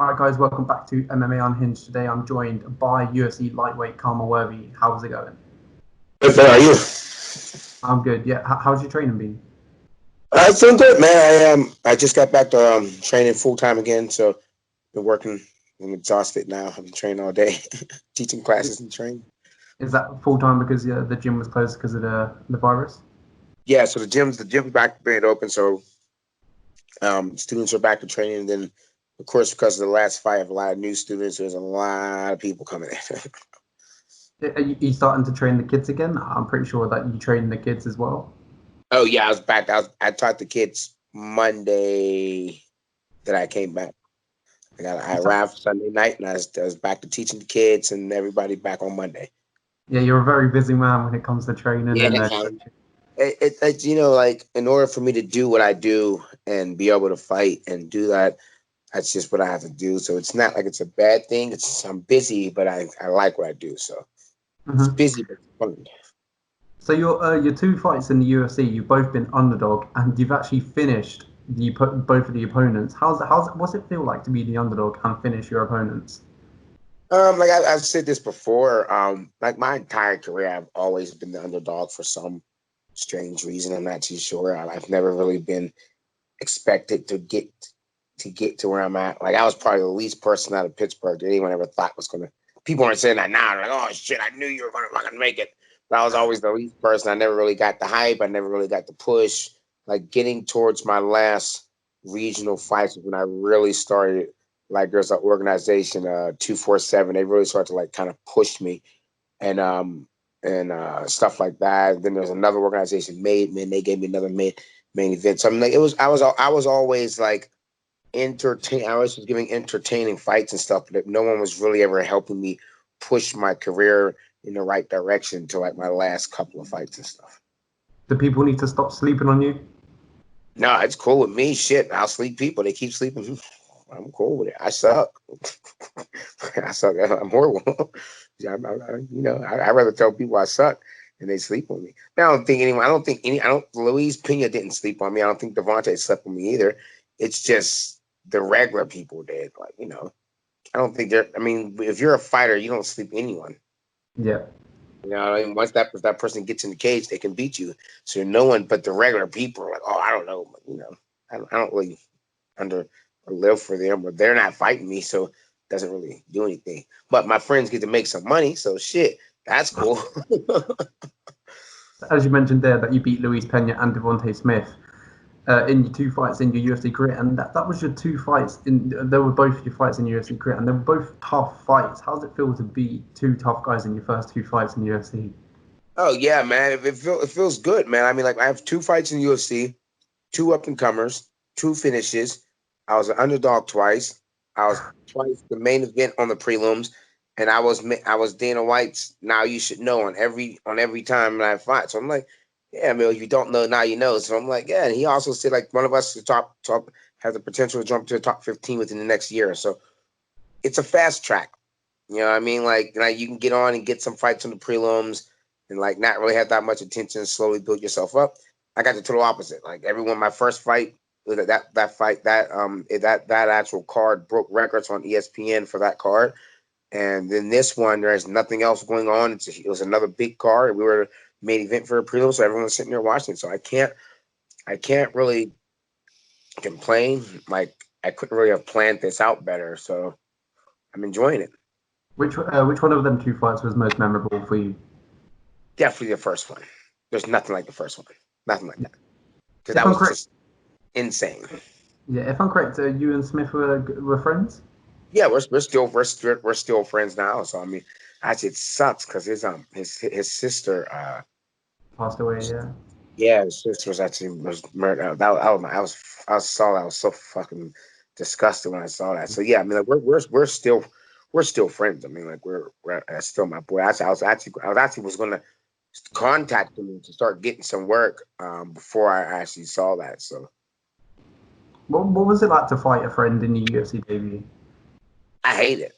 All right, guys, welcome back to MMA Unhinged. Today I'm joined by UFC lightweight Khama Worthy. How's it going? Good, how are you? I'm good. Yeah, how's your training been? It's doing good, man. I just got back to training full time again, so been working. I'm exhausted now. I've been training all day, teaching classes and training. Is that full time because the gym was closed because of the virus? Yeah, so the gym's back being open, so students are back to training. And then, of course, because of the last fight, I have a lot of new students. There's a lot of people coming in. Are you starting to train the kids again? I'm pretty sure that you train the kids as well. Oh yeah, I was back. I taught the kids Monday that I came back. I arrived Sunday night, and I was back to teaching the kids and everybody back on Monday. Yeah, you're a very busy man when it comes to training Yeah, and um, coaching. it's like in order for me to do what I do and be able to fight and do that, that's just what I have to do. So it's not like it's a bad thing. It's I'm busy, but I like what I do. So it's Hmm. busy, but it's fun. So your two fights in the UFC, you've both been underdog, and you've actually finished both of the opponents. What's it feel like to be the underdog and finish your opponents? Like I've said this before. Like my entire career, I've always been the underdog for some strange reason. I'm not too sure. I've never really been expected to get to where I'm at. Like I was probably the least person out of Pittsburgh that anyone ever thought was gonna. People aren't saying that now. They're like, oh shit, I knew you were gonna fucking make it. But I was always the least person. I never really got the hype. I never really got the push. Like getting towards my last regional fights was when I really started. Like there's an organization, 247. They really started to like kind of push me and stuff like that. Then there's another organization, Made Men. They gave me another main event. So I'm like, I was always like entertain. I was giving entertaining fights and stuff, but no one was really ever helping me push my career in the right direction until like my last couple of fights and stuff. Do people need to stop sleeping on you? No, it's cool with me. Shit, I'll sleep people. They keep sleeping. I'm cool with it. I suck. I suck. I'm horrible. I'd rather tell people I suck and they sleep on me. I don't think anyone. I don't think any. I don't. Luis Pena didn't sleep on me. I don't think Devonta slept on me either. It's just the regular people did. Like I don't think they're. I mean, if you're a fighter, you don't sleep anyone. Yeah. I mean, once that person gets in the cage, they can beat you. So no one but the regular people are like, oh, I don't know. I don't really under or live for them, but they're not fighting me, so it doesn't really do anything. But my friends get to make some money, so shit, that's cool. As you mentioned there, that you beat Luis Pena and Devonta Smith in your two fights in your UFC career, and that was your two fights in. They were both your fights in UFC career, and they were both tough fights. How does it feel to beat two tough guys in your first two fights in UFC? Oh yeah, man, it feels good, man. I mean, like I have two fights in UFC, two up and comers, two finishes. I was an underdog twice. I was twice the main event on the prelims, and I was Dana White's Now You Should Know on every time that I fight. So I'm like, yeah, I mean, if you don't know now, you know. So I'm like, yeah. And he also said like one of us the top has the potential to jump to the top 15 within the next year. So it's a fast track. You know what I mean? Like you can get on and get some fights on the prelims and like not really have that much attention and slowly build yourself up. I got the total opposite. Like everyone, my first fight, that fight that actual card broke records on ESPN for that card. And then this one, there's nothing else going on. It was another big card. We were main event for a prelim, so everyone was sitting there watching. So I can't really complain. Like I couldn't really have planned this out better. So I'm enjoying it. Which one of them two fights was most memorable for you? Definitely the first one. There's nothing like the first one. Nothing like that. Because If that I'm was correct, just insane. yeah, if I'm correct, you and Smith were friends. Yeah, we're still friends now. So I mean, actually, it sucks because his sister, Passed away. Yeah. yeah, his sister was murdered. I saw that. I was so fucking disgusted when I saw that. So yeah, I mean, like we're still friends. I mean, like we're that's still my boy. I was actually was gonna contact him to start getting some work before I actually saw that. So What was it like to fight a friend in your UFC debut? I hate it.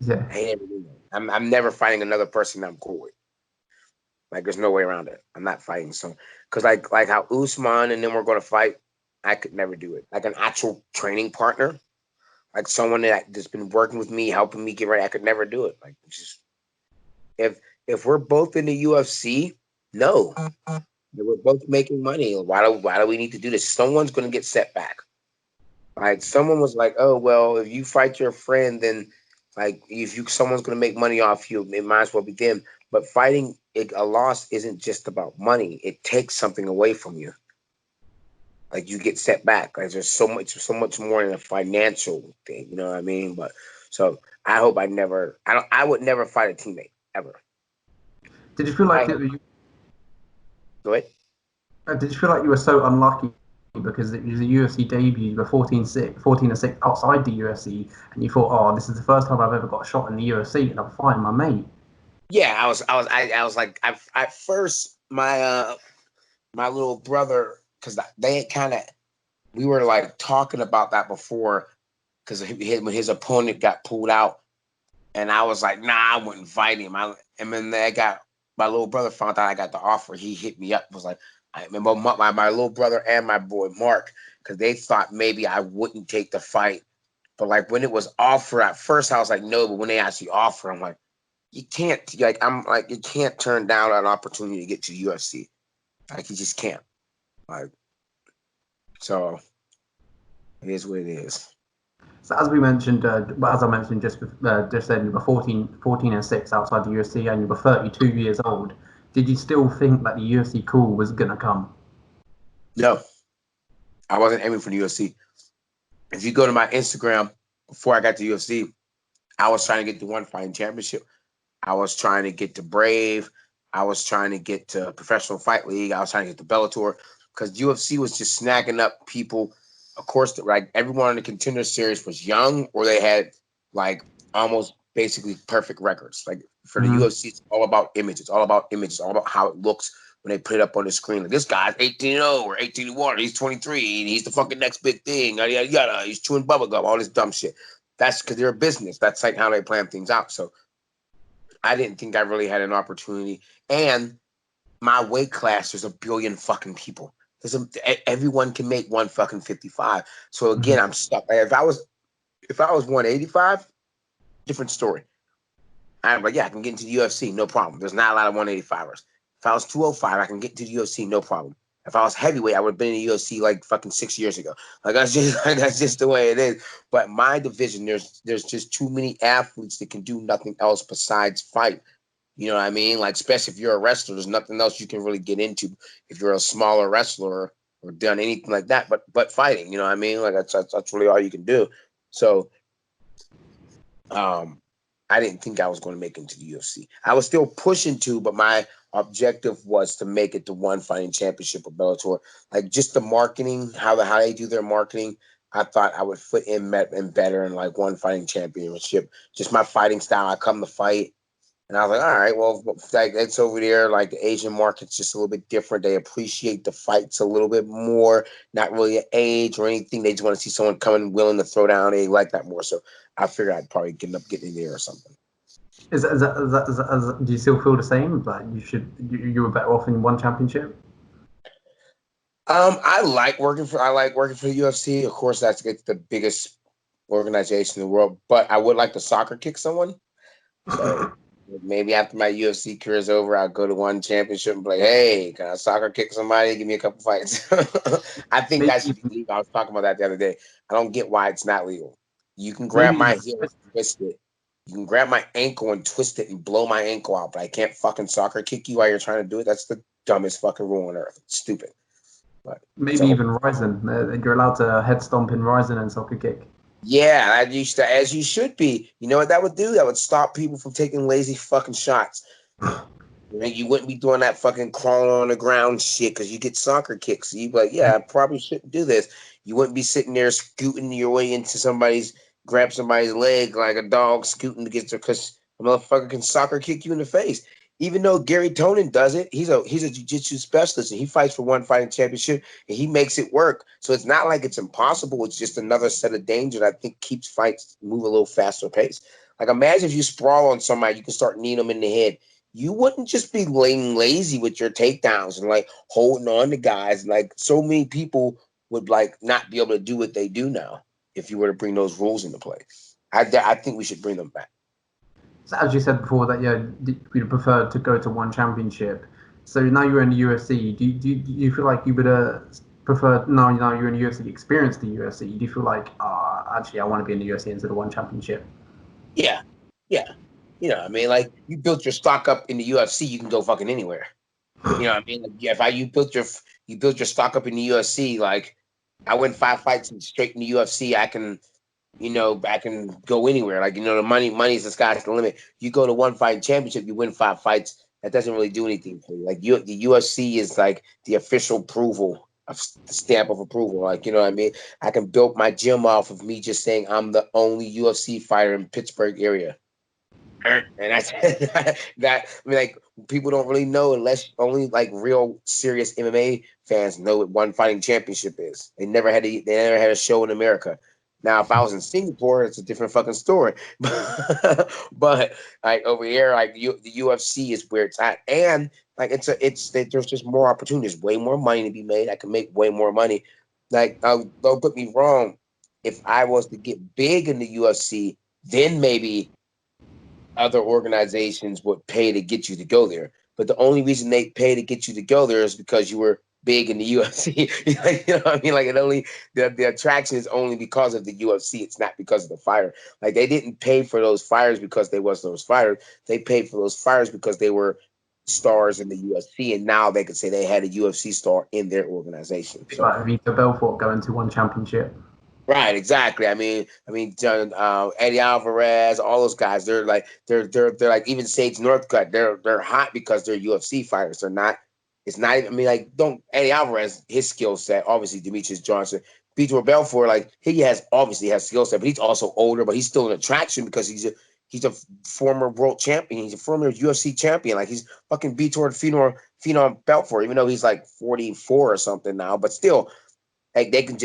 Yeah. I hate everything. I'm never fighting another person that I'm cool with. Like there's no way around it. I'm not fighting. So because like how Usman and then we're gonna fight, I could never do it. Like an actual training partner. like someone that's been working with me, helping me get ready. I could never do it. Like, just if we're both in the UFC, no, we're both making money. Why do we need to do this? Someone's going to get set back. Like, someone was like, oh well, if you fight your friend, then like someone's going to make money off you, it might as well be them. But fighting a loss isn't just about money. It takes something away from you. Like, you get set back. Like, there's so much more than a financial thing. You know what I mean? But so I hope I would never fight a teammate ever. Did you feel like Go ahead. Did you feel like you were so unlucky because it was a UFC debut? You were 14-6 outside the UFC, and you thought, "Oh, this is the first time I've ever got a shot in the UFC, and I'm fighting my mate." Yeah, I was like, at first my little brother, because we were like talking about that before, because when his opponent got pulled out, and I was like, nah, I wouldn't fight him. And then my little brother found out I got the offer. He hit me up, was like, I remember my little brother and my boy Mark, because they thought maybe I wouldn't take the fight. But like, when it was offered at first, I was like, no. But when they actually offer, I'm like, you can't turn down an opportunity to get to the UFC. Like, you just can't. Like, so it is what it is. So as we mentioned, as I mentioned just then, you were 14-6 outside the UFC, and you were 32 years old. Did you still think that the UFC call was gonna come? No, I wasn't aiming for the UFC. If you go to my Instagram before I got to UFC, I was trying to get the One Fighting Championship. I was trying to get to Brave. I was trying to get to Professional Fight League. I was trying to get to Bellator, because UFC was just snagging up people. Of course, like, everyone in the Contender Series was young, or they had like almost basically perfect records. Like, for the UFC, it's all about image. It's all about image. It's all about how it looks when they put it up on the screen. Like, this guy's 18-0 or 18-1. He's 23. And he's the fucking next big thing. Yada, yada, yada. He's chewing bubblegum. All this dumb shit. That's because they're a business. That's like how they plan things out. So I didn't think I really had an opportunity. And my weight class, there's a billion fucking people. Everyone can make 155. So again, I'm stuck. If I was 185, different story. I'm like, yeah, I can get into the UFC, no problem. There's not a lot of 185ers. If I was 205, I can get into the UFC, no problem. If I was heavyweight, I would have been in the UFC like fucking 6 years ago. Like, that's just the way it is. But my division, there's just too many athletes that can do nothing else besides fight. You know what I mean? Like, especially if you're a wrestler, there's nothing else you can really get into if you're a smaller wrestler or done anything like that. But fighting, you know what I mean? Like, that's really all you can do. So, I didn't think I was going to make it to the UFC. I was still pushing to, but my objective was to make it to One Fighting Championship or Bellator. Like, just the marketing, how they do their marketing, I thought I would fit in better in like One Fighting Championship. Just my fighting style, I come to fight. And I was like, all right, well, like, it's over there. Like, the Asian market's just a little bit different. They appreciate the fights a little bit more. Not really an age or anything. They just want to see someone coming willing to throw down. They like that more. So I figured I'd probably end up getting in there or something. Do you still feel the same? Like, you were better off in one championship? I like working for the UFC. Of course, it's the biggest organization in the world. But I would like to soccer kick someone. So maybe after my UFC career is over, I'll go to one championship and be like, hey, can I soccer kick somebody? Give me a couple fights. I think that should be legal. I was talking about that the other day. I don't get why it's not legal. You can grab my heel and twist it. You can grab my ankle and twist it and blow my ankle out, but I can't fucking soccer kick you while you're trying to do it. That's the dumbest fucking rule on earth. It's stupid. But maybe even Ryzen. You're allowed to head stomp in Ryzen and soccer kick. Yeah, as you should be. You know what that would do? That would stop people from taking lazy fucking shots. You wouldn't be doing that fucking crawling on the ground shit because you get soccer kicks. You'd be like, yeah, I probably shouldn't do this. You wouldn't be sitting there scooting your way into grab somebody's leg like a dog scooting to get there because a motherfucker can soccer kick you in the face. Even though Gary Tonin does it, he's a jiu-jitsu specialist and he fights for One Fighting Championship and he makes it work. So it's not like it's impossible. It's just another set of danger that I think keeps fights move a little faster pace. Like, imagine if you sprawl on somebody, you can start kneeing them in the head. You wouldn't just be laying lazy with your takedowns and like holding on to guys. Like, so many people would like not be able to do what they do now if you were to bring those rules into play. I think we should bring them back. So as you said before, that you'd prefer to go to one championship. So now you're in the UFC. Do you feel like you would prefer now you're in the UFC, experience the UFC? Do you feel like actually I want to be in the UFC instead of one championship? Yeah. You know, I mean, like you built your stock up in the UFC, you can go fucking anywhere. You know what I mean? Like, yeah, if you built your stock up in the UFC, like I win 5 fights and straight in the UFC, I can go anywhere. Like, the money's the sky's the limit. You go to one fight championship, you win 5 fights. That doesn't really do anything for you. Like the UFC is like the official approval of the stamp of approval. Like, you know what I mean? I can build my gym off of me just saying I'm the only UFC fighter in Pittsburgh area. And that's that. I mean, like people don't really know unless only like real serious MMA fans know what one fighting championship is. They never had a show in America. Now, if I was in Singapore, it's a different fucking story. But like over here, like the UFC is where it's at, and like there's just more opportunities, way more money to be made. I can make way more money. Like, don't get me wrong. If I was to get big in the UFC, then maybe other organizations would pay to get you to go there. But the only reason they pay to get you to go there is because you were big in the UFC. You know what I mean? Like the attraction is only because of the UFC. It's not because of the fighter. Like they didn't pay for those fighters because they was those fighters. They paid for those fighters because they were stars in the UFC, and now they could say they had a UFC star in their organization. So, like Vito Belfort going to one championship. Right, exactly. I mean, Eddie Alvarez, all those guys. They're like even Sage Northcutt. They're hot because they're UFC fighters. They're not. It's not even. I mean, like don't Eddie Alvarez. His skill set, obviously, Demetrius Johnson, Vitor Belfort. Like he obviously has skill set, but he's also older. But he's still an attraction because he's a former world champion. He's a former UFC champion. Like he's fucking Vitor Phenom Belfort, even though he's like 44 or something now. But still. Like they can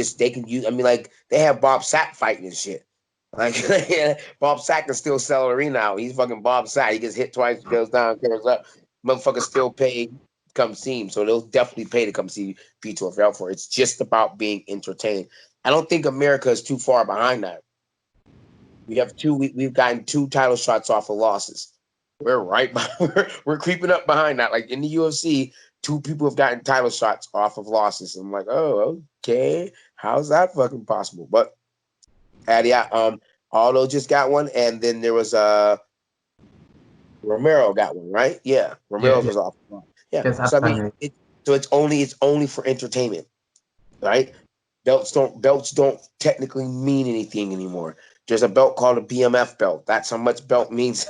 use. I mean, like they have Bob Sapp fighting and shit. Like Bob Sapp can still sell arena out. He's fucking Bob Sapp. He gets hit twice, goes down, goes up. Motherfuckers still pay to come see him. So they'll definitely pay to come see Vitor Belfort. It's just about being entertained. I don't think America is too far behind that. We've gotten 2 title shots off of losses. We're right we're creeping up behind that. Like in the UFC, 2 people have gotten title shots off of losses. I'm like, oh, okay. How's that fucking possible? But Aldo just got one, and then there was Romero got one, right? Yeah. Romero's was off. Yeah. So I mean it's only for entertainment. Right? Belts don't technically mean anything anymore. There's a belt called a BMF belt. That's how much belt means.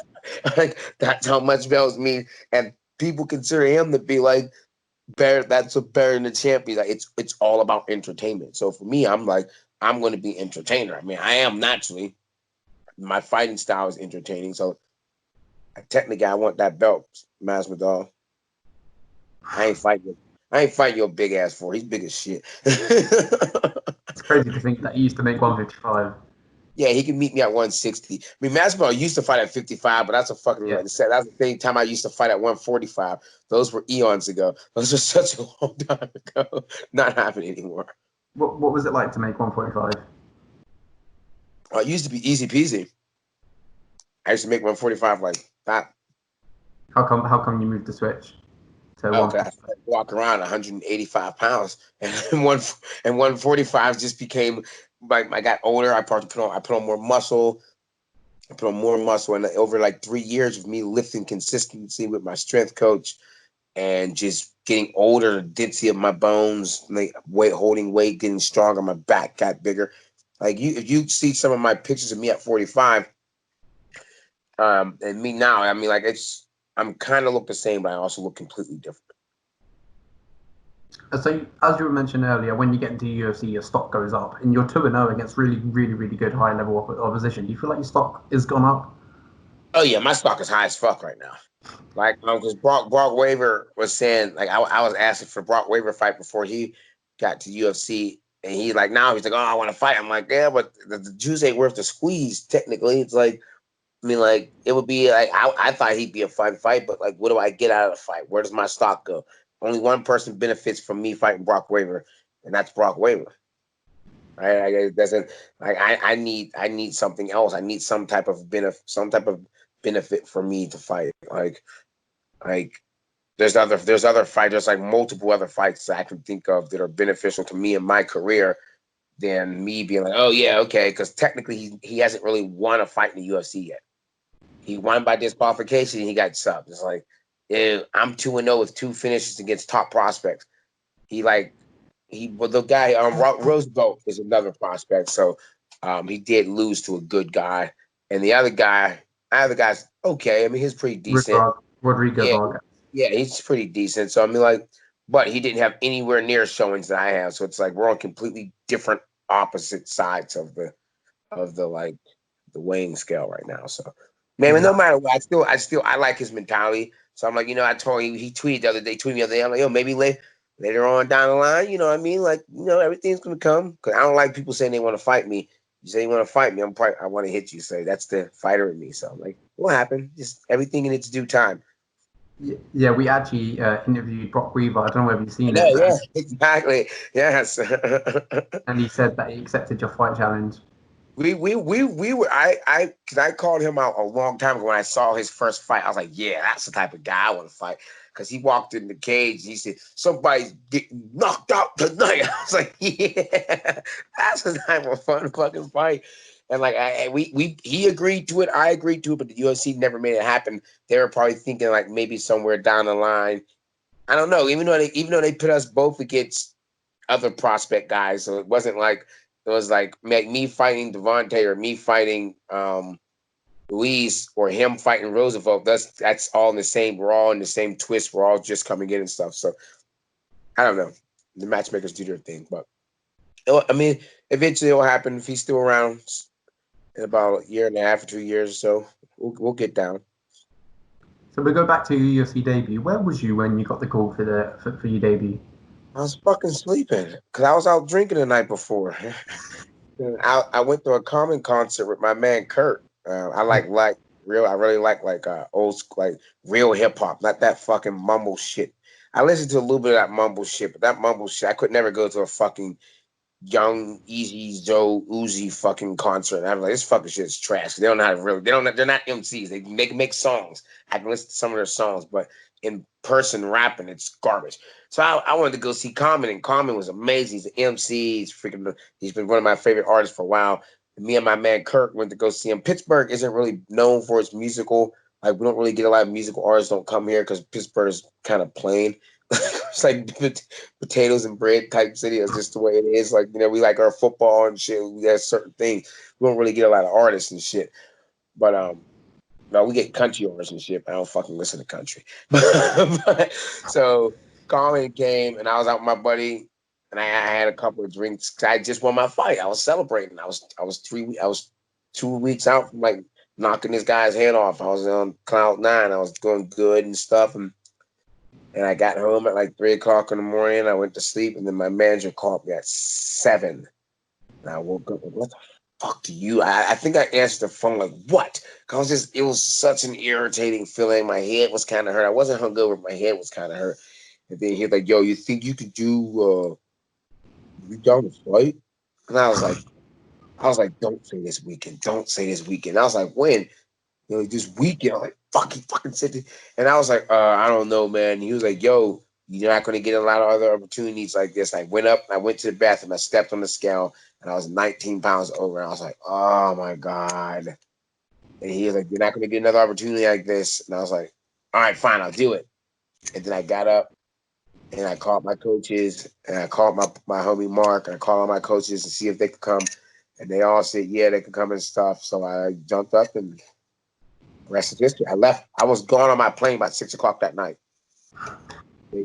Like that's how much belts mean, and people consider him to be like better. That's better than the champion. Like it's all about entertainment. So for me, I'm like I'm going to be entertainer. I mean, I am naturally. My fighting style is entertaining. So technically, I want that belt, Masvidal. I ain't fighting your big ass for. He's big as shit. It's crazy to think that he used to make 155. Yeah, he can meet me at 160. I mean, Masvidal used to fight at 55, but that's a fucking that's the same time I used to fight at 145. Those were eons ago. Those are such a long time ago. Not happening anymore. What was it like to make 145? It used to be easy peasy. I used to make 145 like that. How come you moved the switch? I walk around 185 pounds, and 145 just became like I got older. I put on more muscle. And over like 3 years of me lifting consistency with my strength coach, and just getting older, the density of my bones, like holding weight, getting stronger. My back got bigger. Like if you see some of my pictures of me at 45, and me now, I mean, like I'm kind of look the same, but I also look completely different. So, as you mentioned earlier, when you get into UFC, your stock goes up, and you're 2-0 against really, really, really good high-level opposition. Do you feel like your stock has gone up? Oh yeah, my stock is high as fuck right now. Like, because Brok Weaver was saying, like, I was asking for Brok Weaver fight before he got to UFC, and he's like, oh, I want to fight. I'm like, yeah, but the juice ain't worth the squeeze. Technically, it's like. I mean, like, it would be like, I thought he'd be a fun fight, but like, what do I get out of the fight? Where does my stock go? Only one person benefits from me fighting Brok Weaver, and that's Brok Weaver. right? It doesn't like I need something else. I need some type of benefit for me to fight. Like there's other fighters, like multiple other fights that I can think of that are beneficial to me in my career than me being like, oh yeah, okay, because technically he hasn't really won a fight in the UFC yet. He won by disqualification and he got subbed. It's like, I'm 2-0 with 2 finishes against top prospects. Well, the guy Roosevelt is another prospect, so he did lose to a good guy, and the other guy's okay. I mean, he's pretty decent. Rodrigo Yeah, Vargas. yeah, he's pretty decent. So I mean, like, but he didn't have anywhere near showings that I have. So it's like we're on completely different opposite sides of the like the weighing scale right now. So man, no matter what, I like his mentality. So I'm like, I told you, he tweeted the other day, I'm like, yo, maybe later on down the line, you know what I mean? Like, everything's gonna come. Cause I don't like people saying they want to fight me. You say you want to fight me, I want to hit you. So that's the fighter in me. So I'm like, what happened? Just everything in its due time. Yeah, we actually interviewed Brok Weaver. I don't know whether you've seen No, it. yeah, exactly. Yes. And he said that he accepted your fight challenge. We were cause I called him out a long time ago when I saw his first fight. I was like, yeah, that's the type of guy I want to fight. Cause he walked in the cage and he said, somebody's getting knocked out tonight. I was like, yeah, that's the type of fun fucking fight. And like he agreed to it, I agreed to it, but the UFC never made it happen. They were probably thinking like maybe somewhere down the line. I don't know, even though they put us both against other prospect guys, so it wasn't like it was like me fighting Devonta or me fighting Luis or him fighting Roosevelt. That's all in the same. We're all in the same twist. We're all just coming in and stuff. So I don't know. The matchmakers do their thing, but I mean, eventually it'll happen if he's still around in about a year and a half or 2 years or so. We'll get down. So we go back to your UFC debut. Where was you when you got the call for your debut? I was fucking sleeping because I was out drinking the night before. I went to a Common concert with my man Kurt. I really like old school, like real hip hop, not that fucking mumble shit. I listened to a little bit of that mumble shit, but that mumble shit, I could never go to a fucking Young Easy Joe Uzi fucking concert. And I'm like, this fucking shit is trash. They don't know how to they're not MCs. They make songs. I can listen to some of their songs, but in person rapping, it's garbage. So I wanted to go see Common, and Common was amazing. He's an MC. He's been one of my favorite artists for a while. And me and my man Kirk went to go see him. Pittsburgh isn't really known for its musical. Like, we don't really get a lot of musical artists don't come here because Pittsburgh is kind of plain. It's like potatoes and bread type city. It's just the way it is. Like, we like our football and shit. We have certain things. We don't really get a lot of artists and shit. But no, we get country artists and shit. But I don't fucking listen to country. So Colin came and I was out with my buddy and I had a couple of drinks. I just won my fight. I was celebrating. I was 2 weeks out from like knocking this guy's head off. I was on cloud 9. I was doing good and stuff. And I got home at like 3 o'clock in the morning. I went to sleep, and then my manager called me at 7. And I woke up like, what the fuck do you? I think I answered the phone like, what? Because it was such an irritating feeling. My head was kind of hurt. I wasn't hungover. My head was kind of hurt. And then he's like, yo, you think you could you down to fight? And I was like, don't say this weekend. Don't say this weekend. I was like, when? This weekend. I'm like, fuck, he fucking said this. And I was like, I don't know, man. And he was like, yo, you're not going to get a lot of other opportunities like this. I went to the bathroom, I stepped on the scale, and I was 19 pounds over. And I was like, oh my God. And he was like, you're not going to get another opportunity like this. And I was like, all right, fine, I'll do it. And then I got up and I called my coaches and I called my homie Mark and I called all my coaches to see if they could come. And they all said, yeah, they could come and stuff. So I jumped up and rest of history. I left. I was gone on my plane by 6 o'clock that night. They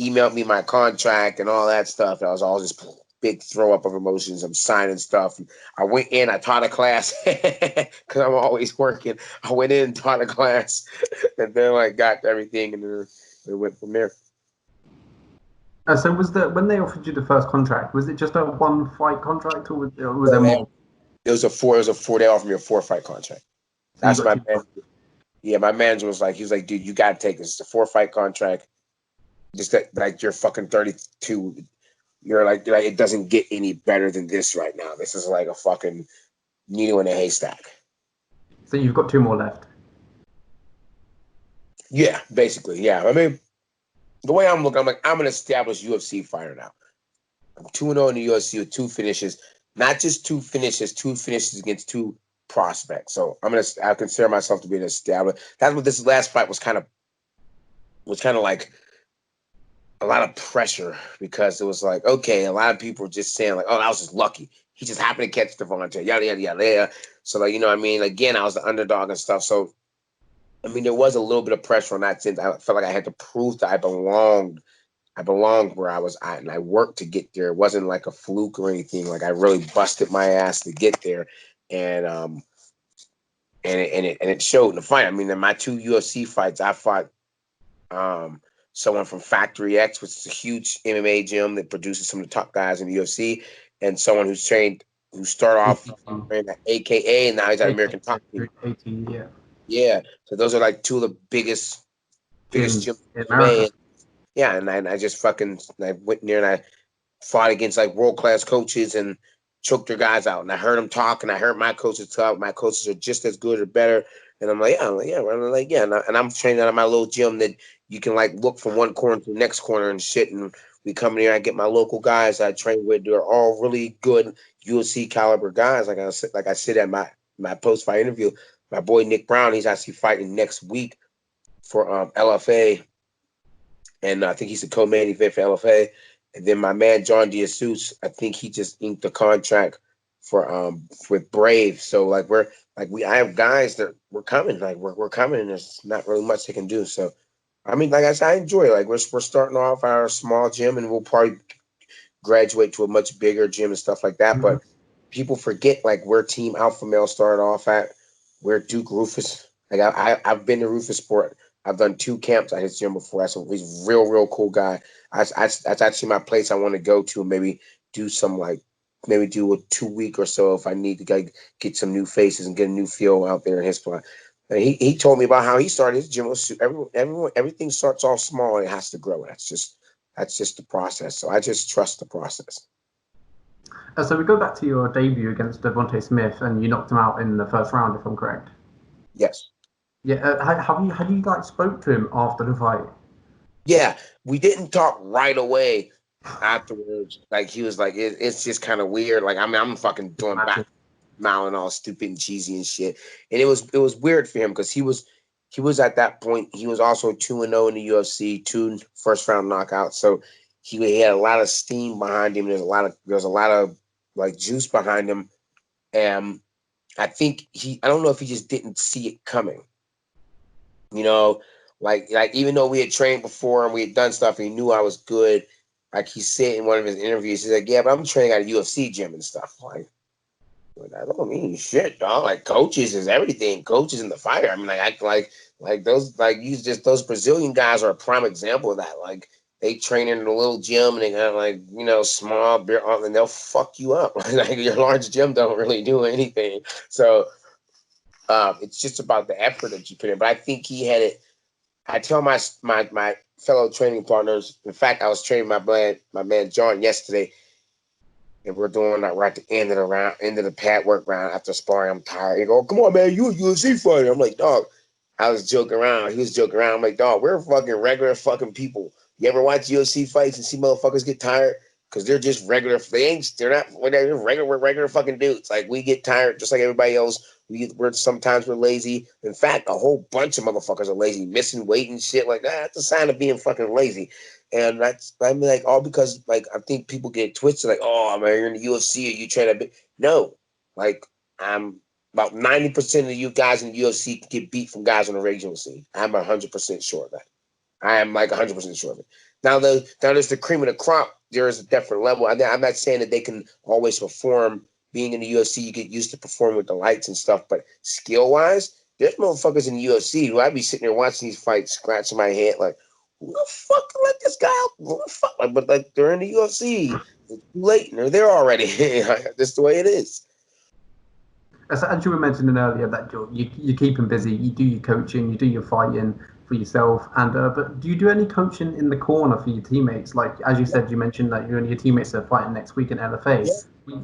emailed me my contract and all that stuff. I was all just big throw up of emotions. I'm signing stuff. I went in. I taught a class because I'm always working. I went in and taught a class, and then I got everything, and then we went from there. So when they offered you the first contract, was it just a 1 fight contract, or was there more? It was a 4. They offered me a 4-fight contract. So that's my manager. Yeah, my manager was like, he was like, dude, you gotta take this. It's a 4-fight contract. Just like you're fucking 32. you're like it doesn't get any better than this right now. This is like a fucking needle in a haystack. So you've got 2 more left. Yeah, basically. Yeah. I mean, the way I'm looking, I'm like, I'm an established UFC fighter now. I'm 2-0 in the UFC with 2 finishes. Not just 2 finishes against 2 prospects. So I consider myself to be an established. That's what this last fight was kind of like a lot of pressure, because it was like, okay, a lot of people were just saying like, oh, I was just lucky. He just happened to catch Devonta, yada, yada, yada, yada. So like, you know what I mean? Again, I was the underdog and stuff. So, I mean, there was a little bit of pressure on that sense. I felt like I had to prove that I belonged where I was at, and I worked to get there. It wasn't like a fluke or anything. Like I really busted my ass to get there. And it showed in the fight. I mean, in my 2 UFC fights, I fought someone from Factory X, which is a huge MMA gym that produces some of the top guys in the UFC, and someone who started off in the AKA, and now he's at American Top Team. Yeah. Yeah, so those are like 2 of the biggest gyms in MMA. Yeah, and I just I went in there and I fought against like world-class coaches and choked their guys out. And I heard them talk, and I heard my coaches talk. My coaches are just as good or better. And I'm like, yeah. And I'm training out of my little gym that you can like look from one corner to the next corner and shit. And we come in here, I get my local guys I train with. They're all really good UFC caliber guys. Like I said at my post-fight interview, my boy Nick Brown, he's actually fighting next week for LFA. And I think he's the co-main event for LFA. And then my man John DeSuze, I think he just inked the contract for with Brave. So like I have guys that we're coming, like we're coming, and there's not really much they can do. So I mean, like I said, I enjoy it. Like we're starting off our small gym, and we'll probably graduate to a much bigger gym and stuff like that. But people forget like where Team Alpha Male started off at, where Duke Rufus. Like I've been to Rufus Sport. I've done 2 camps at his gym before. He's a real cool guy. That's actually my place I want to go to. Maybe do maybe do a 2-week or so if I need to get some new faces and get a new feel out there in his spot. And he told me about how he started his gym. Everything starts off small and it has to grow. That's just the process. So I just trust the process. So we go back to your debut against Devonta Smith, and you knocked him out in the first round, if I'm correct. Yes. Yeah. Had you like spoke to him after the fight? Yeah, we didn't talk right away afterwards. Like he was like, it's just kind of weird. Like I'm fucking doing back smiling all stupid and cheesy and shit. And it was weird for him because he was at that point. He was also 2-0 in the UFC, 2 first-round knockouts. So he had a lot of steam behind him. There's a lot of like juice behind him. And I think I don't know if he just didn't see it coming. You know, like even though we had trained before and we had done stuff and he knew I was good, like he said in one of his interviews, he's like, yeah, but I'm training at a UFC gym and stuff. Like, I don't mean shit, dog. Like coaches is everything. Coaches in the fighter. I mean, like those, like those Brazilian guys are a prime example of that. Like they train in a little gym and they got like, small beer, and they'll fuck you up. Like your large gym don't really do anything. So it's just about the effort that you put in. But I think he had it. I tell my fellow training partners. In fact, I was training my man John yesterday. And we're at the end of the pad work round after sparring. I'm tired. He go, come on, man, you a UFC fighter. I'm like, dog. I was joking around. He was joking around. I'm like, dog, we're fucking regular fucking people. You ever watch UFC fights and see motherfuckers get tired? Because they're just regular. They're regular. We're regular fucking dudes. Like we get tired just like everybody else. Sometimes we're lazy. In fact, a whole bunch of motherfuckers are lazy, missing weight and shit like that. That's a sign of being fucking lazy. And like all because like I think people get twisted like, oh man, you're in the UFC or you train a bit. No, like I'm about 90% of you guys in the UFC can get beat from guys on the regional scene. I'm 100% sure of that. I am like 100% sure of it. Now there's the cream of the crop. There is a different level. I'm not saying that they can always perform. Being in the UFC, you get used to performing with the lights and stuff. But skill wise, there's motherfuckers in the UFC who I'd be sitting there watching these fights, scratching my head like, who the fuck let this guy out? Who the fuck? But like they're in the UFC. It's too late and they're there already. That's the way it is. As you were mentioning earlier, that you keep him busy, you do your coaching, you do your fighting, for yourself. And but do you do any coaching in the corner for your teammates? Like as you said, you mentioned that you and your teammates are fighting next week in LFA. Yeah.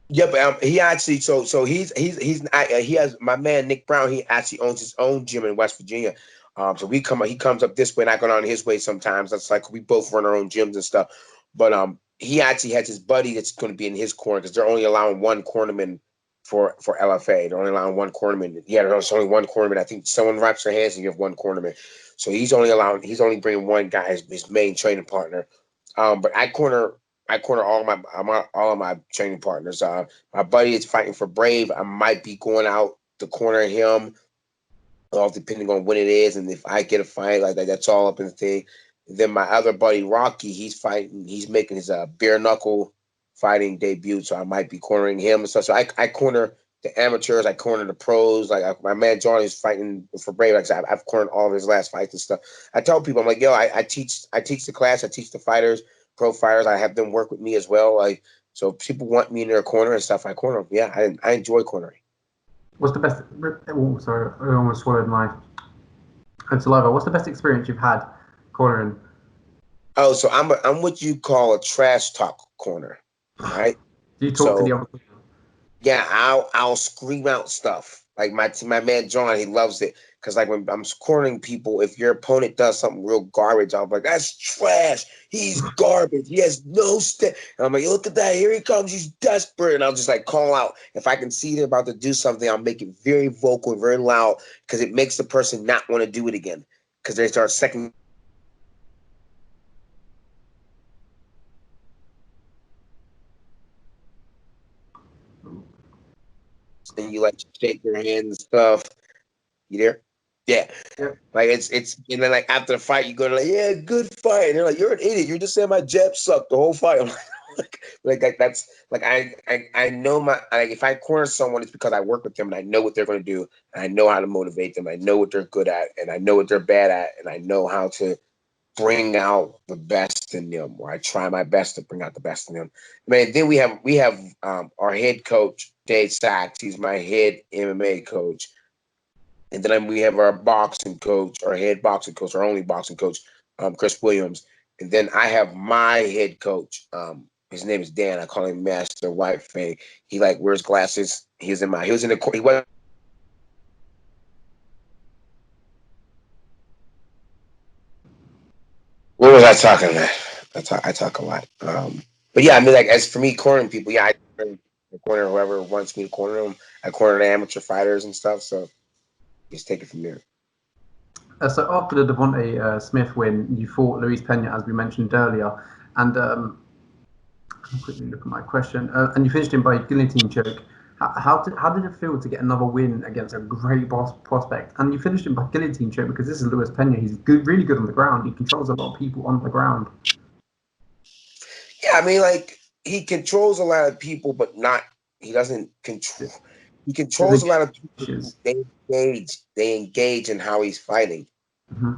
Yeah, but he actually he has my man Nick Brown. He actually owns his own gym in West Virginia. So he comes up this way, and I go down his way sometimes. That's like we both run our own gyms and stuff. But he actually has his buddy that's going to be in his corner because they're only allowing one cornerman for LFA. They're only allowing one cornerman. Yeah, there's only one cornerman. I think someone wraps their hands and you have one cornerman. So he's only bringing one guy as his main training partner. But I corner all of my training partners. My buddy is fighting for Brave. I might be going out to corner him, all depending on when it is, and if I get a fight like that, that's all up in the thing. And then my other buddy Rocky, he's fighting. He's making his bare knuckle fighting debut, so I might be cornering him and stuff. So I corner the amateurs. I corner the pros. Like my man John is fighting for Brave. Like I said, I've cornered all of his last fights and stuff. I tell people, I'm like, yo, I teach the class. I teach the fighters. Pro fighters, I have them work with me as well. Like, so people want me in their corner and stuff. I corner them. Yeah, I enjoy cornering. What's the best? Oh, sorry, I almost swallowed my saliva. What's the best experience you've had cornering? Oh, so I'm what you call a trash talk corner, right? Do you talk to the other people? Yeah, I'll scream out stuff. Like my man John, he loves it. Because like when I'm cornering people, if your opponent does something real garbage, I'm like, that's trash. He's garbage. He has no step. And I'm like, look at that. Here he comes. He's desperate. And I'll just like call out. If I can see they're about to do something, I'll make it very vocal and very loud because it makes the person not want to do it again. Because they start second. And you like shake your hands and stuff. You there? Yeah. Like it's and then like after the fight, you go to like, yeah, good fight. And they're like, you're an idiot. You're just saying my jab sucked the whole fight. I'm like that's like I know like if I corner someone, it's because I work with them and I know what they're going to do and I know how to motivate them. I know what they're good at and I know what they're bad at and I know how to bring out the best in them, or I try my best to bring out the best in them. Man, then we have our head coach Dave Sachs. He's my head MMA coach. And then we have our boxing coach, our head boxing coach, our only boxing coach, Chris Williams. And then I have my head coach. His name is Dan. I call him Master White Fang. He like wears glasses. He was in the he was. What was I talking about? I talk a lot. But yeah, I mean, like as for me cornering people, yeah, I corner whoever wants me to corner them. I corner the amateur fighters and stuff. So just take it from there. So after the Devonta Smith win, you fought Luis Pena, as we mentioned earlier, and I'll quickly look at my question. And you finished him by guillotine choke. How did it feel to get another win against a great prospect? And you finished him by guillotine choke because this is Luis Pena. He's really good on the ground. He controls a lot of people on the ground. Yeah, I mean, like he controls a lot of people, but he doesn't control. He controls a lot of people. They engage in how he's fighting. Mm-hmm.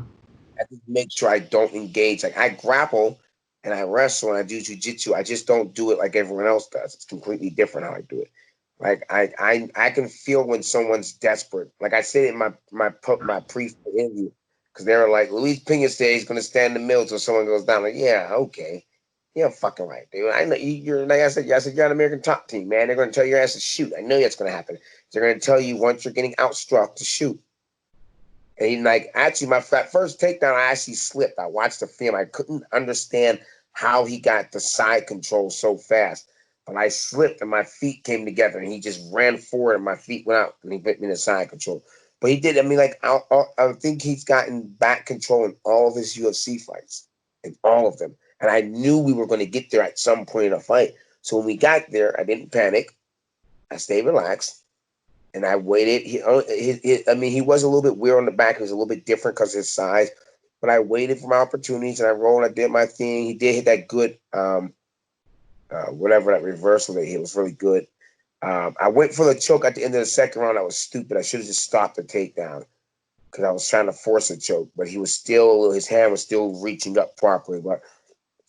I have to make sure I don't engage. Like I grapple and I wrestle and I do jujitsu. I just don't do it like everyone else does. It's completely different how I do it. Like I can feel when someone's desperate. Like I said in my pre-fight interview, because they were like, Luis Pena said he's gonna stand in the middle till someone goes down. Like, yeah, okay. Yeah, fucking right, dude. I know you're like I said, you're on American top team, man. They're gonna tell your ass to shoot. I know that's gonna happen. They're gonna tell you once you're getting outstruck to shoot. And he like actually my first takedown, I actually slipped. I watched the film. I couldn't understand how he got the side control so fast. But I slipped and my feet came together and he just ran forward and my feet went out and he put me in the side control. But he did. I mean, like I think he's gotten back control in all of his UFC fights, in all of them. And I knew we were going to get there at some point in the fight. So when we got there, I didn't panic. I stayed relaxed. And I waited. He was a little bit weird on the back. He was a little bit different because of his size. But I waited for my opportunities and I rolled. I did my thing. He did hit that good, whatever that reversal that hit was really good. I went for the choke at the end of the second round. I was stupid. I should have just stopped the takedown because I was trying to force a choke. But he was still, his hand was still reaching up properly. But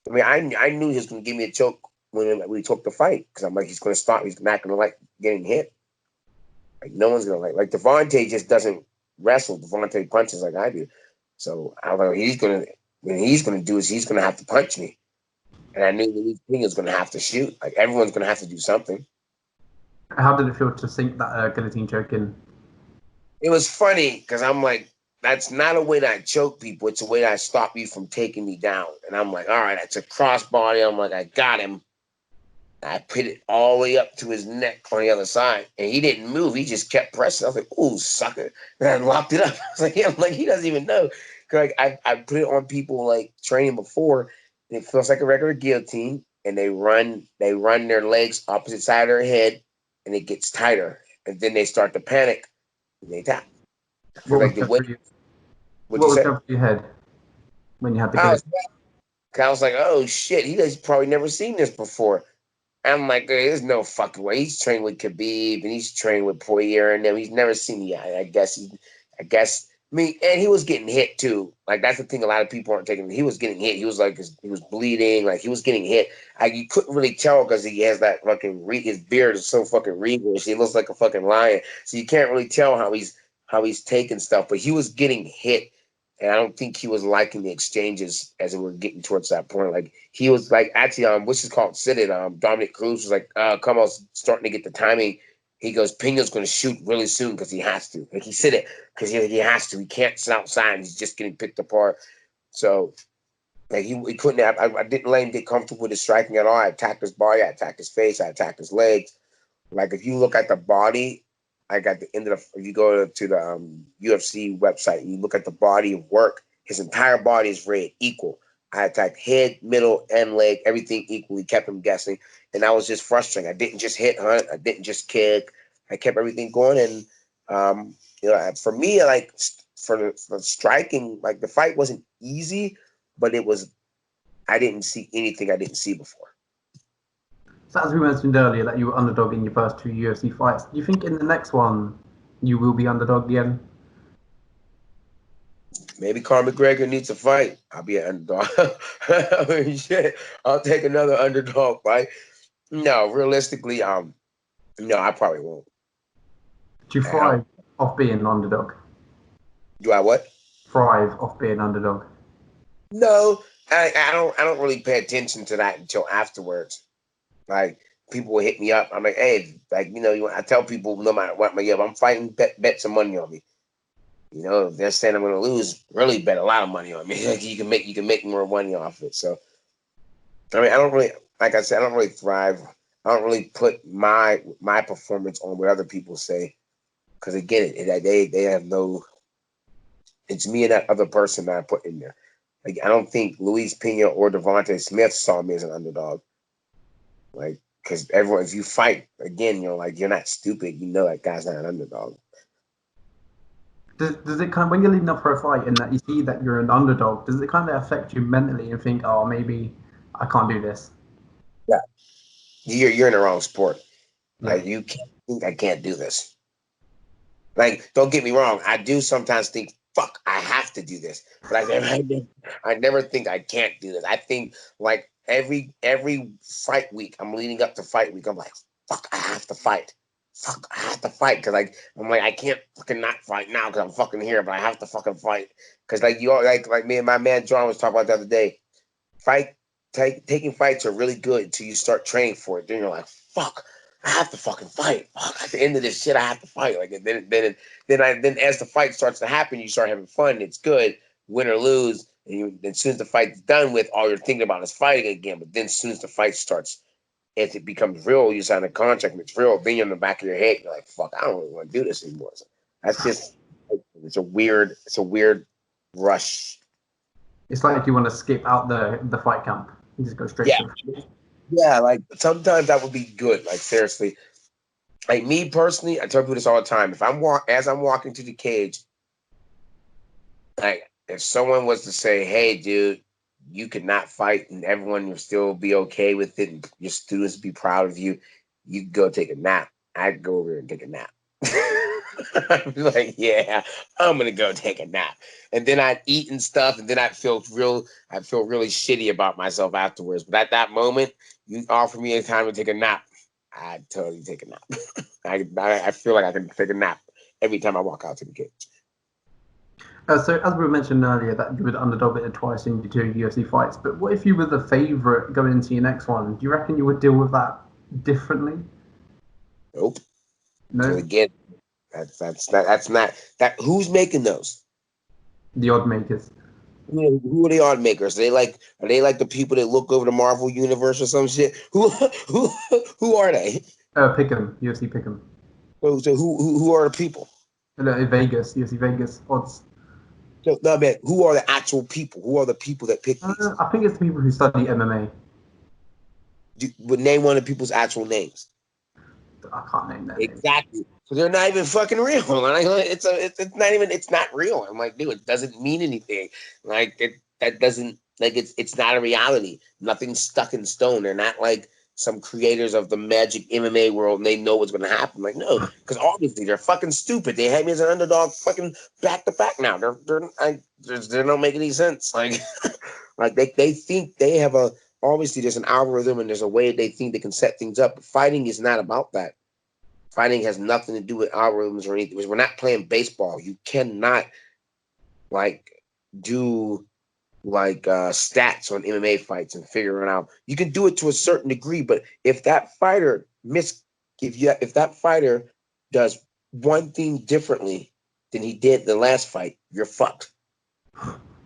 I mean, I knew he was going to give me a choke when we took the fight because I'm like, he's going to stop. He's not going to like getting hit. Like no one's gonna like Devontae just doesn't wrestle. Devontae punches like I do. So I was like, what he's gonna do is he's gonna have to punch me. And I knew Luis Pena was gonna have to shoot. Like everyone's gonna have to do something. How did it feel to sink that guillotine choke in? It was funny because I'm like, that's not a way that I choke people. It's a way that I stop you from taking me down. And I'm like, all right, that's a crossbody. I'm like, I got him. I put it all the way up to his neck on the other side, and he didn't move. He just kept pressing. I was like, "Ooh, sucker!" And I locked it up. I was like, "Yeah," I'm like, he doesn't even know. Like I put it on people like training before. And it feels like a regular guillotine, and they run their legs opposite side of their head, and it gets tighter, and then they start to panic, and they tap. I feel like the way. What was going through your head when you had the guillotine? I was like, "Oh shit!" He's probably never seen this before. I'm like, there's no fucking way. He's trained with Khabib and he's trained with Poirier and them. He's never seen me. I guess. I mean, and he was getting hit too. Like that's the thing. A lot of people aren't taking. He was getting hit. He was like, he was bleeding. Like he was getting hit. You couldn't really tell because he has that fucking his beard is so fucking regal. He looks like a fucking lion. So you can't really tell how he's taking stuff. But he was getting hit. And I don't think he was liking the exchanges as we were getting towards that point. Like he was like actually what's it called? Sit it. Dominic Cruz was like, come on, starting to get the timing. He goes, Pena's gonna shoot really soon because he has to. Like he said it because he has to. He can't sit outside. He's just getting picked apart. So like he couldn't have I didn't let him get comfortable with his striking at all. I attacked his body, I attacked his face, I attacked his legs. Like if you look at the body, like at the end of if you go to the UFC website and you look at the body of work, his entire body is red, equal. I attacked head, middle, and leg, everything equally, kept him guessing. And that was just frustrating. I didn't just hit Hunt, I didn't just kick. I kept everything going. And for me, like for striking, like the fight wasn't easy, but I didn't see anything I didn't see before. So as we mentioned earlier, that you were underdog in your first 2 UFC fights. Do you think in the next one you will be underdog again? Maybe Conor McGregor needs a fight. I'll be an underdog. I mean, shit, I'll take another underdog fight. No, realistically, no, I probably won't. Do you thrive off being an underdog? Do I what? Thrive off being underdog? No, I don't really pay attention to that until afterwards. Like people will hit me up. I'm like, hey, like I tell people no matter what, if I'm fighting, bet some money on me. If they're saying I'm going to lose, really bet a lot of money on me. Like you can make more money off it. So, I mean, I don't really, like I said, I don't really thrive. I don't really put my performance on what other people say, because again, they have no. It's me and that other person that I put in there. Like I don't think Luis Pena or Devonta Smith saw me as an underdog. Like because everyone, if you fight again, you're not stupid. That guy's not an underdog. Does it kind of, when you're leading up for a fight and that you see that you're an underdog, does it kind of affect you mentally and think, oh, maybe I can't do this? Yeah, you're in the wrong sport. Yeah. Like you can't think I can't do this. Like don't get me wrong, I do sometimes think, fuck, I have to do this, but I never think I can't do this. I think like every fight week, I'm leading up to fight week. I'm like, fuck, I have to fight. Fuck, I have to fight because I'm like I can't fucking not fight now because I'm fucking here, but I have to fucking fight because like me and my man John was talking about the other day. Taking fights are really good until you start training for it. Then you're like, fuck, I have to fucking fight. Fuck, at the end of this shit, I have to fight. Like then as the fight starts to happen, you start having fun. It's good, win or lose. And as soon as the fight's done with, all you're thinking about is fighting again. But then as soon as the fight starts, as it becomes real, you sign a contract and it's real. Then you're in the back of your head, you're like, fuck, I don't really want to do this anymore. So that's just it's a weird rush. It's like you want to skip out the fight camp. You just go straight to it. Yeah, like sometimes that would be good. Like seriously, like me personally, I tell people this all the time. If I'm walking to the cage, like if someone was to say, "Hey, dude, you could not fight, and everyone will still be okay with it, and your students be proud of you," you could go take a nap. I'd go over and take a nap. I'd be like, "Yeah, I'm gonna go take a nap," and then I'd eat and stuff, and then I'd feel really shitty about myself afterwards. But at that moment, you offer me a time to take a nap, I'd totally take a nap. I feel like I can take a nap every time I walk out to the cage. So as we mentioned earlier, that you would underdog it twice in your 2 UFC fights. But what if you were the favourite going into your next one? Do you reckon you would deal with that differently? Nope. No, And again, that's not that. Who's making those? the odd makers. Who are the odd makers? Are they like the people that look over the Marvel universe or some shit? Who are they? Pick'em, UFC Pick'em. So who are the people? Vegas, UFC Vegas odds. So no, man, who are the actual people? Who are the people that pick these? I think it's the people who study MMA. Would name one of the people's actual names. I can't name their names. Exactly. So they're not even fucking real. It's not even, it's not real. I'm like, dude, it doesn't mean anything. Like that doesn't, like, it's not a reality. Nothing's stuck in stone. They're not like some creators of the magic MMA world and they know what's going to happen. Like, no, because obviously they're fucking stupid. They had me as an underdog fucking back to back now. They don't make any sense. Like, like they think they have obviously there's an algorithm and there's a way they think they can set things up. But fighting is not about that. Fighting has nothing to do with algorithms or anything. We're not playing baseball. You cannot like do like stats on MMA fights and figure it out. You can do it to a certain degree, but if that fighter if that fighter does one thing differently than he did the last fight, you're fucked.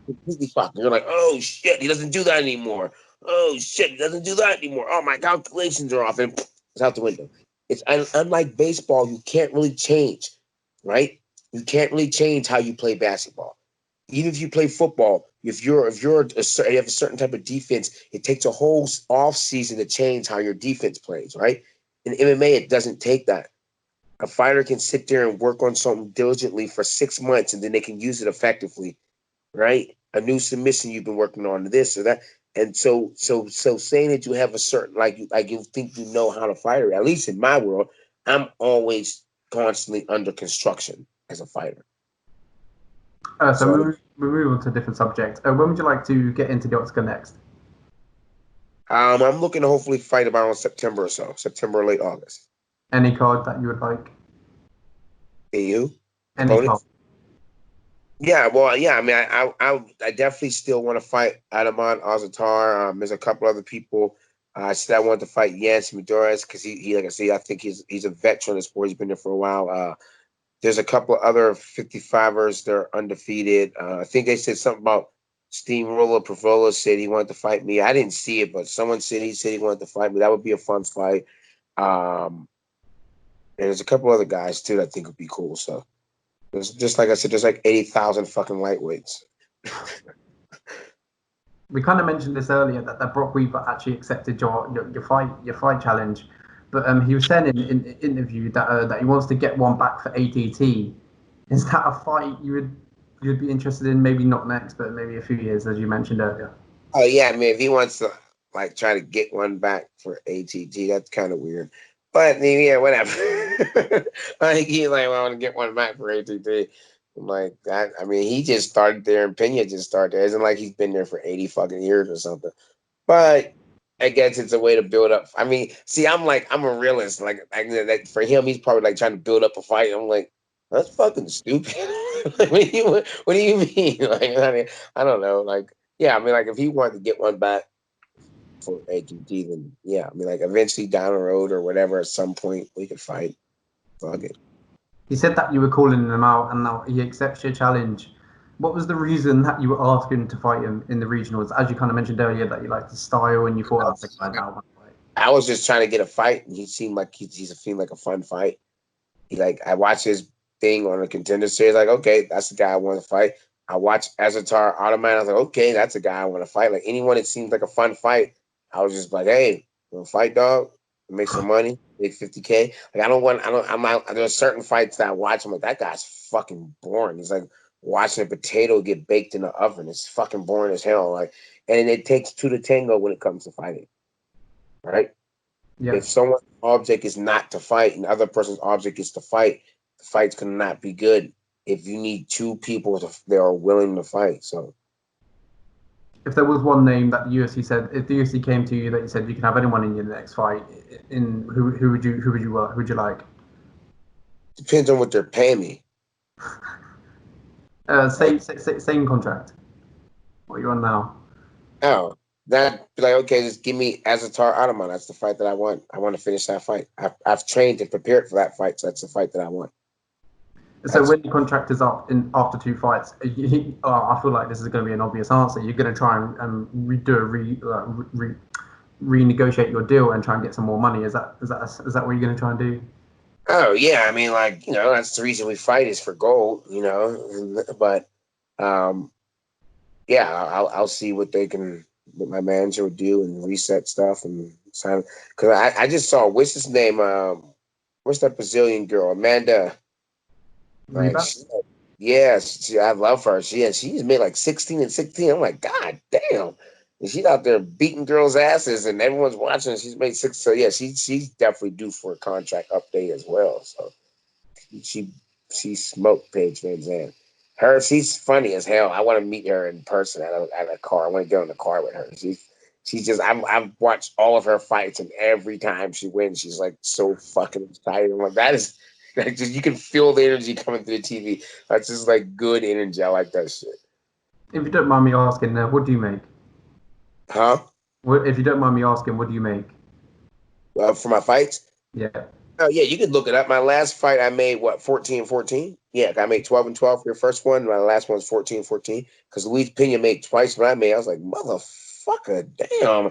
Completely fucked. You're like, oh shit, he doesn't do that anymore. Oh shit, he doesn't do that anymore. Oh, my calculations are off, and it's out the window. It's unlike baseball. You can't really change, right? You can't really change how you play basketball. Even if you play football, if you have a certain type of defense, it takes a whole off season to change how your defense plays, right? In MMA, it doesn't take that. A fighter can sit there and work on something diligently for 6 months, and then they can use it effectively, right? A new submission you've been working on, this or that. And so saying that you have a certain, like you think you know how to fight, or at least in my world, I'm always constantly under construction as a fighter. So we move on to a different subject. When would you like to get into the Oscar next? I'm looking to hopefully fight about in September or so, September or late August. Any card that you would like? You? Any card. Yeah, well, yeah. I mean, I definitely still want to fight Adaman Azatar. There's a couple other people. I said I wanted to fight Yancy Medeiros because he like I say, I think he's a veteran of the sport. He's been there for a while. There's a couple of other 55ers that are undefeated. I think they said something about Steamroller Provola said he wanted to fight me. I didn't see it, but someone said he wanted to fight me. That would be a fun fight. And there's a couple other guys too that I think would be cool. So there's, just like I said, there's like 80,000 fucking lightweights. We kind of mentioned this earlier that Brok Weaver actually accepted your fight challenge, but he was saying in an interview that he wants to get one back for ATT. Is that a fight you'd be interested in? Maybe not next, but maybe a few years, as you mentioned earlier. Oh yeah, I mean, if he wants to like try to get one back for ATT, that's kind of weird. But yeah, whatever. Like he's like, well, I want to get one back for ATT. I'm like that. I mean, he just started there, and Pena just started there. It isn't like he's been there for 80 fucking years or something. But I guess it's a way to build up. I mean, see, I'm a realist. Like for him, he's probably like trying to build up a fight. I'm like, that's fucking stupid. Like, what do you mean? Like, I mean, I don't know. Like, yeah, I mean, like if he wanted to get one back for ATT, then yeah, I mean, like eventually down the road or whatever, at some point we could fight. Fuck it. He said that you were calling him out, and now he accepts your challenge. What was the reason that you were asking to fight him in the regionals? As you kind of mentioned earlier, that you liked his style and you thought that's the guy that fight. I was just trying to get a fight, and he seemed like like a fun fight. I watched his thing on the Contender Series, like, okay, that's the guy I want to fight. I watched Azatar Automatic. I was like, okay, that's a guy I want to fight. Like anyone that seems like a fun fight, I was just like, hey, you want to fight, dog? Make some money, make 50K. Like I'm not. There's certain fights that I watch. I'm like, that guy's fucking boring. He's like watching a potato get baked in the oven. It's fucking boring as hell. Like, and it takes two to tango when it comes to fighting, right? Yeah. If someone's object is not to fight and the other person's object is to fight, the fight's gonna not be good. If you need two people that are willing to fight, so. If there was one name that the UFC said, if the UFC came to you that you said you can have anyone in your next fight, who would you like? Depends on what they're paying me. Same contract. What you're on now? Oh, that like okay, just give me Azatar Ataman. That's the fight that I want. I want to finish that fight. I've trained and prepared for that fight, so that's the fight that I want. So when your contract is up after 2 fights, I feel like this is going to be an obvious answer. You're going to try and renegotiate your deal and try and get some more money. Is that what you're going to try and do? Oh yeah, I mean, like, you know, that's the reason we fight is for gold, you know. But yeah, I'll see what my manager would do and reset stuff and sign. Because I just saw what's his name? What's that Brazilian girl, Amanda? Like, I love her. She's made like 16 and 16. I'm like, God damn. And she's out there beating girls' asses and everyone's watching. She's made 6. So yeah, she's definitely due for a contract update as well. So she smoked Paige Van Zandt. She's funny as hell. I want to meet her in person at a car. I want to get on the car with her. She's just I've watched all of her fights, and every time she wins, she's like so fucking excited. I'm like, that is like, just, you can feel the energy coming through the TV. That's just like good energy. I like that shit. If you don't mind me asking, what do you make? Huh? If you don't mind me asking, what do you make? For my fights? Yeah. Oh yeah, you can look it up. My last fight, I made 14-14. Yeah, I made 12 and 12 for your first one. My last one was 14-14 because Luis Pena made twice what I made. I was like, motherfucker, damn.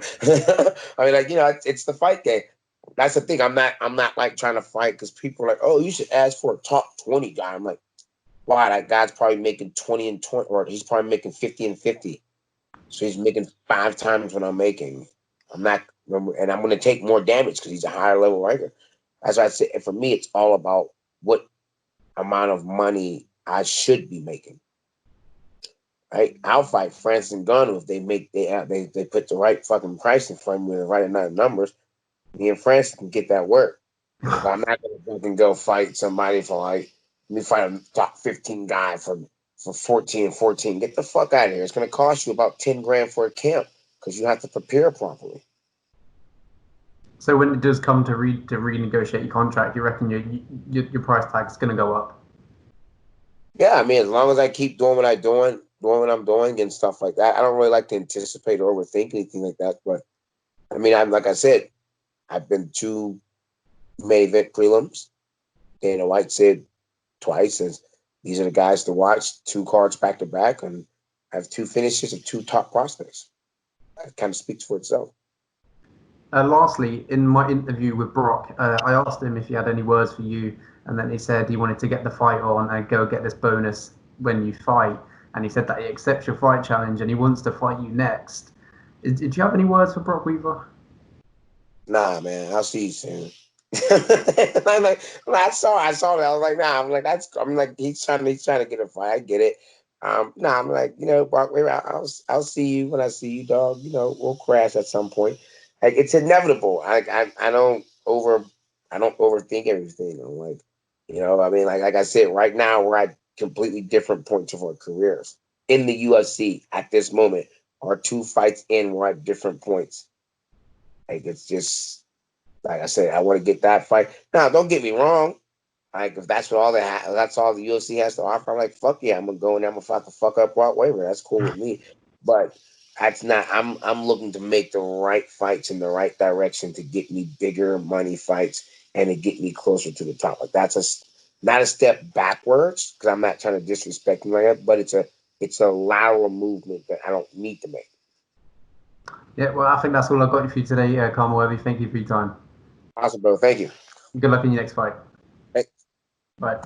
I mean, like, you know, it's the fight game. That's the thing. I'm not like trying to fight because people are like, oh, you should ask for a top 20 guy. I'm like, why? That guy's probably making 20 and 20, or he's probably making 50 and 50. So he's making 5 times what I'm making. I'm not, and I'm going to take more damage because he's a higher level writer. As I said, for me, it's all about what amount of money I should be making. Right? I'll fight Francis and Gunn if they put the right fucking price in front of me, the right amount of numbers. Me and Francis can get that work. But I'm not gonna fucking go fight somebody for like, let me fight a top 15 guy for 14 and 14. Get the fuck out of here. It's gonna cost you about 10 grand for a camp because you have to prepare properly. So when it does come to renegotiate your contract, you reckon your price tag is going to go up? Yeah, I mean, as long as I keep doing what I'm doing and stuff like that, I don't really like to anticipate or overthink anything like that. But I mean, like I said, I've been to main event prelims. Dana White said twice, as these are the guys to watch, 2 cards back to back, and I have 2 finishes of 2 top prospects. That kind of speaks for itself. Lastly, in my interview with Brok, I asked him if he had any words for you, and then he said he wanted to get the fight on and go get this bonus when you fight. And he said that he accepts your fight challenge and he wants to fight you next. Did you have any words for Brok Weaver? Nah, man, I'll see you soon. I'm like, I saw that. I was like, nah. I'm like, he's trying to get a fight. I get it. Nah, I'm like, you know, Brok Weaver, I'll see you when I see you, dog. You know, we'll crash at some point. Like, it's inevitable. I don't overthink everything. I'm like, you know, I mean, like I said, right now we're at completely different points of our careers in the UFC at this moment. Our 2 fights in, we're at different points. Like, it's just, like I said, I want to get that fight. Now, don't get me wrong. Like, if that's what that's all the UFC has to offer, I'm like, fuck yeah, I'm gonna go in there, I'm gonna fight the fuck up Brok Weaver. That's cool with me. But that's not. I'm looking to make the right fights in the right direction to get me bigger money fights and to get me closer to the top. Like, that's not a step backwards because I'm not trying to disrespect him like that, but it's a lateral movement that I don't need to make. Yeah, well, I think that's all I've got for you today, Khama Worthy. Thank you for your time. Awesome, bro. Thank you. Good luck in your next fight. Thanks. Bye.